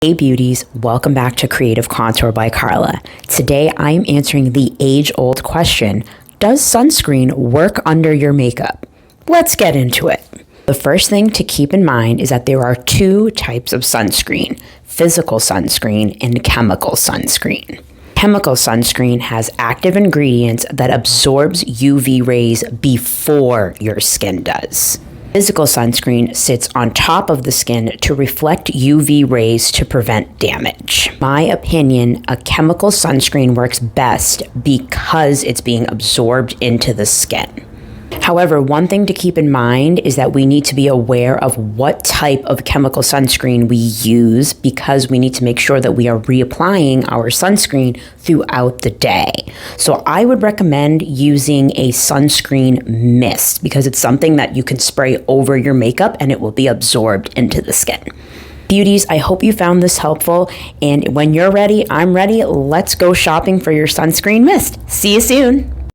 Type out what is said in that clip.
Hey beauties, welcome back to Creative Contour by Carla. Today I am answering the age-old question, does sunscreen work under your makeup? Let's get into it. The first thing to keep in mind is that there are two types of sunscreen, physical sunscreen and chemical sunscreen. Chemical sunscreen has active ingredients that absorbs UV rays before your skin does. Physical sunscreen sits on top of the skin to reflect UV rays to prevent damage. In my opinion, a chemical sunscreen works best because it's being absorbed into the skin. However, one thing to keep in mind is that we need to be aware of what type of chemical sunscreen we use because we need to make sure that we are reapplying our sunscreen throughout the day. So I would recommend using a sunscreen mist because it's something that you can spray over your makeup and it will be absorbed into the skin. Beauties, I hope you found this helpful, and when you're ready, I'm ready. Let's go shopping for your sunscreen mist. See you soon.